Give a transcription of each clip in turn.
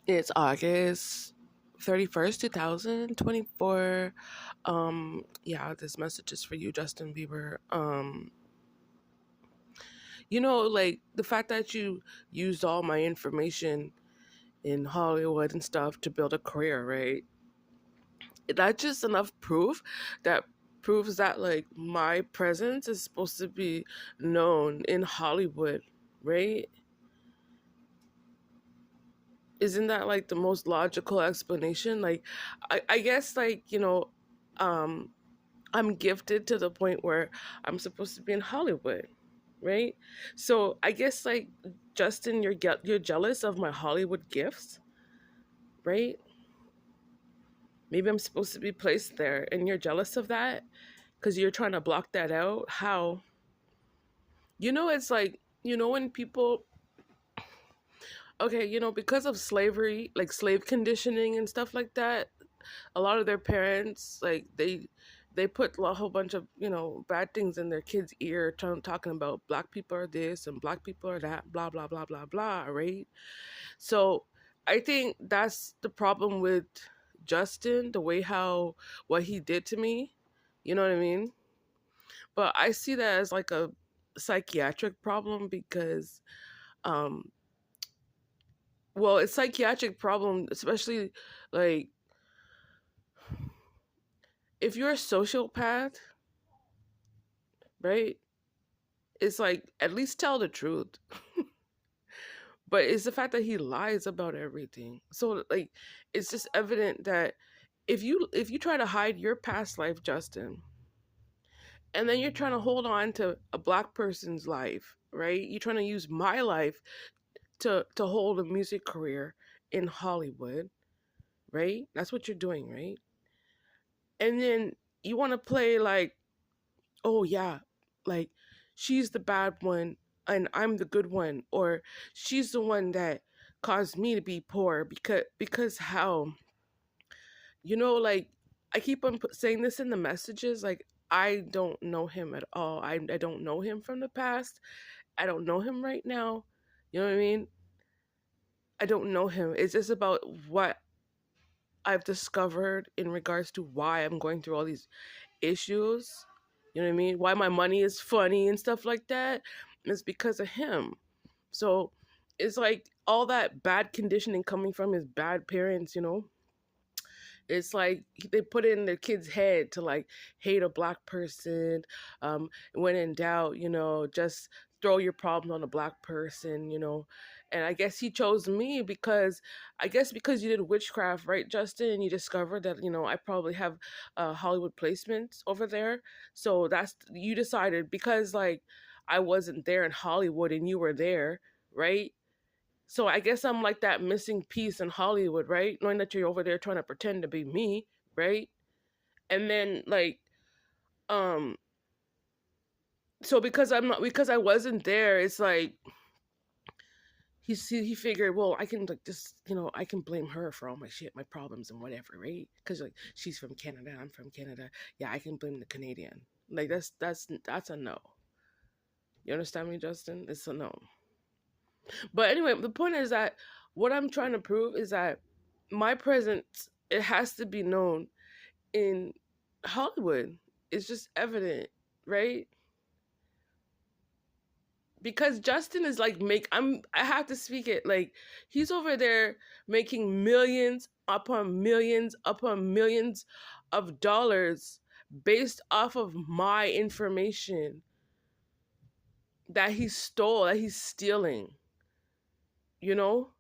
It's August 31st, 2024. Yeah, this message is for you, Justin Bieber. Like the fact that you used all my information in Hollywood and stuff to build a career, right? That's just enough proof that proves that like my presence is supposed to be known in Hollywood, right? Isn't that like the most logical explanation? Like I guess like, um I'm gifted to the point where I'm supposed to be in Hollywood, right? So I guess like Justin, you're jealous of my Hollywood gifts, right? Maybe I'm supposed to be placed there, and you're jealous of that because you're trying to block that out. How? It's like when people, okay, because of slavery, like slave conditioning and stuff like that, a lot of their parents like they put a whole bunch of bad things in their kids' ear, talking about black people are this and black people are that, blah blah blah blah blah, right? So I think that's the problem with Justin, the way how what he did to me. You know what I mean? But I see that as like a psychiatric problem because um well, it's psychiatric problem, especially like if you're a sociopath, right? It's like at least tell the truth. But it's the fact that he lies about everything. So like it's just evident that if you try to hide your past life, Justin, and then you're trying to hold on to a black person's life, right? You're trying to use my life to hold a music career in Hollywood, right? That's what you're doing, right? And then you want to play like, oh yeah, like she's the bad one and I'm the good one, or she's the one that caused me to be poor because how, like I keep on saying this in the messages, like I don't know him at all. I don't know him from the past. I don't know him right now. You know what I mean? I don't know him. It's just about what I've discovered in regards to why I'm going through all these issues. You know what I mean? Why my money is funny and stuff like that. It's because of him. So it's like all that bad conditioning coming from his bad parents. It's like they put it in their kid's head to like hate a black person. When in doubt, just throw your problem on a black person. And I guess he chose me because I guess because you did witchcraft, right, Justin? And you discovered that, I probably have Hollywood placements over there. So that's, you decided because like I wasn't there in Hollywood and you were there, right? So I guess I'm like that missing piece in Hollywood, right? Knowing that you're over there trying to pretend to be me, right? And then like, um, so because I'm not, because I wasn't there, it's like he figured, well, I can like just I can blame her for all my shit, my problems and whatever, right? Because like she's from Canada, I'm from Canada. Yeah, I can blame the Canadian. Like that's a no. You understand me, Justin? It's a no. But anyway, the point is that what I'm trying to prove is that my presence, it has to be known in Hollywood. It's just evident, right? Because Justin is like I have to speak it, like he's over there making millions upon millions of dollars based off of my information that he stole, that he's stealing, you know?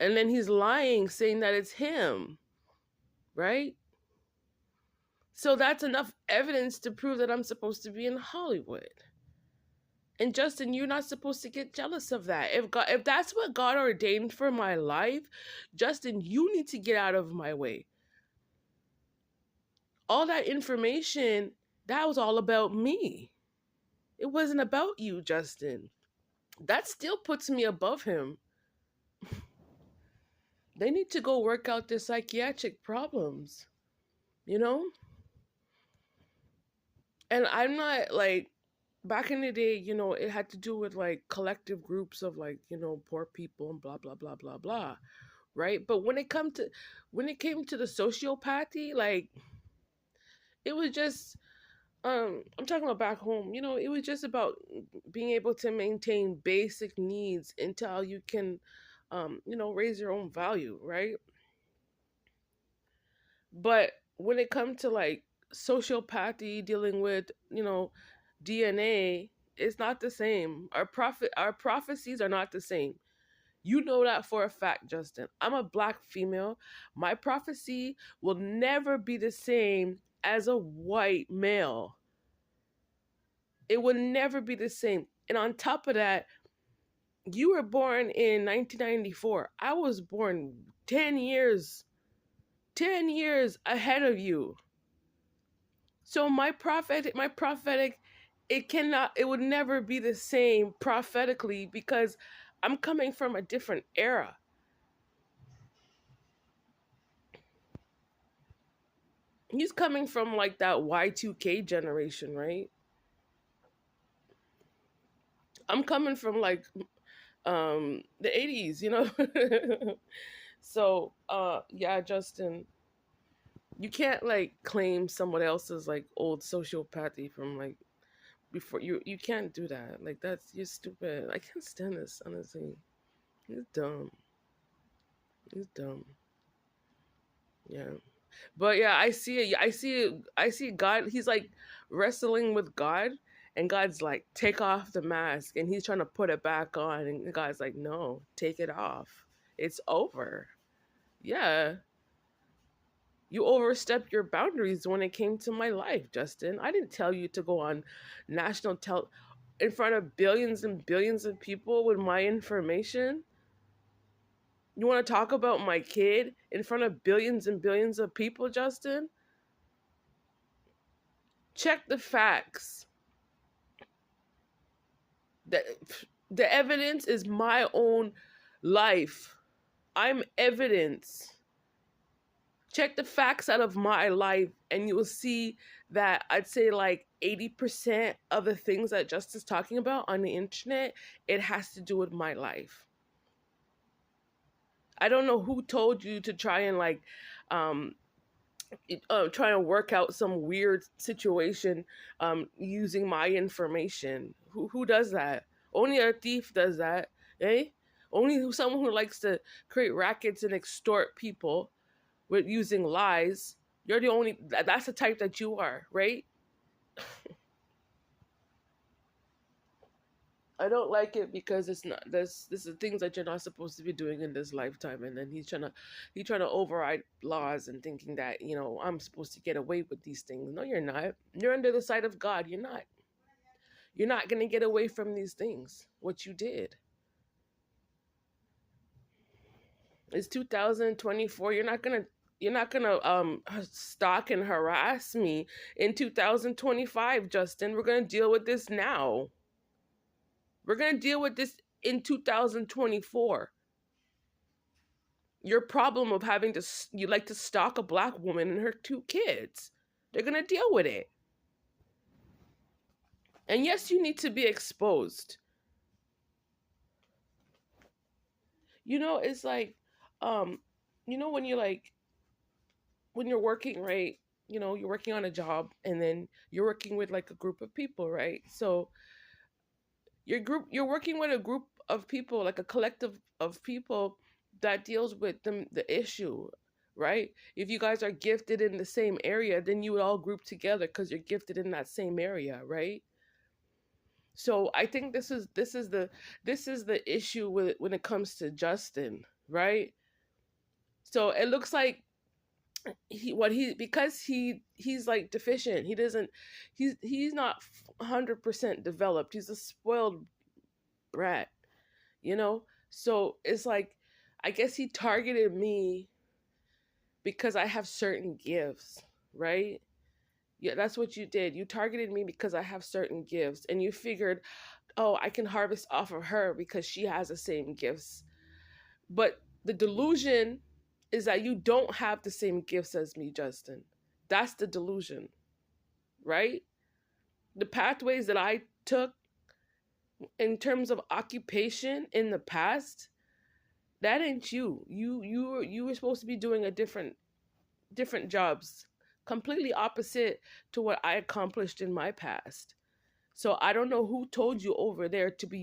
And then he's lying saying that it's him, right? So that's enough evidence to prove that I'm supposed to be in Hollywood. And Justin, you're not supposed to get jealous of that. If that's what God ordained for my life, Justin, you need to get out of my way. All that information, that was all about me. It wasn't about you, Justin. That still puts me above him. They need to go work out their psychiatric problems, you know? And I'm not like back in the day, it had to do with like collective groups of like, poor people and blah blah blah blah blah, right? But when it came to the sociopathy, like it was just I'm talking about back home, it was just about being able to maintain basic needs until you can raise your own value, right? But when it comes to like sociopathy dealing with, DNA, it's not the same. Our prophecies are not the same. You know that for a fact, Justin. I'm a black female. My prophecy will never be the same as a white male. It will never be the same. And on top of that, you were born in 1994. I was born 10 years ahead of you. So my prophetic, it would never be the same prophetically because I'm coming from a different era. He's coming from like that Y2K generation, right? I'm coming from like the 80s, So yeah, Justin, you can't like claim someone else's like old sociopathy from like before. You can't do that. Like that's you're stupid. I can't stand this, honestly. He's dumb. He's dumb. Yeah. But yeah, I see it. I see God. He's like wrestling with God, and God's like, take off the mask, and he's trying to put it back on, and God's like, no, take it off. It's over. Yeah, you overstepped your boundaries when it came to my life, Justin. I didn't tell you to go on national tel in front of billions and billions of people with my information. You want to talk about my kid in front of billions and billions of people, Justin? Check the facts. The, the evidence is my own life. I'm evidence. Check the facts out of my life, and you will see that I'd say like 80% of the things that Justin's talking about on the internet, it has to do with my life. I don't know who told you to try and like um, try and work out some weird situation using my information. Who does that? Only a thief does that, eh? Only someone who likes to create rackets and extort people with using lies. You're the only. That's the type that you are, right? I don't like it because it's not this is things that you're not supposed to be doing in this lifetime, and then he's trying to override laws and thinking that I'm supposed to get away with these things. No, you're not. You're under the sight of God. You're not. You're not gonna get away from these things. What you did. It's 2024. You're not gonna stalk and harass me in 2025, Justin. We're gonna deal with this now. We're going to deal with this in 2024. Your problem of having to, you like to stalk a black woman and her two kids. They're going to deal with it. And yes, you need to be exposed. It's like, um, when you're like, when you're working, right? You're working on a job and then you're working with like a group of people, right? So you're working with a group of people, like a collective of people that deals with the issue, right? If you guys are gifted in the same area, then you would all group together because you're gifted in that same area, right? So I think this is the issue with when it comes to Justin, right? So it looks like because he's like deficient. He doesn't he's not 100% developed. He's a spoiled brat, you know? So it's like, I guess he targeted me because I have certain gifts, right? Yeah, that's what you did. You targeted me because I have certain gifts, and you figured, oh, I can harvest off of her because she has the same gifts. But the delusion is that you don't have the same gifts as me, Justin. That's the delusion, right? The pathways that I took in terms of occupation in the past, that ain't you. You were supposed to be doing a different jobs, completely opposite to what I accomplished in my past. So I don't know who told you over there to be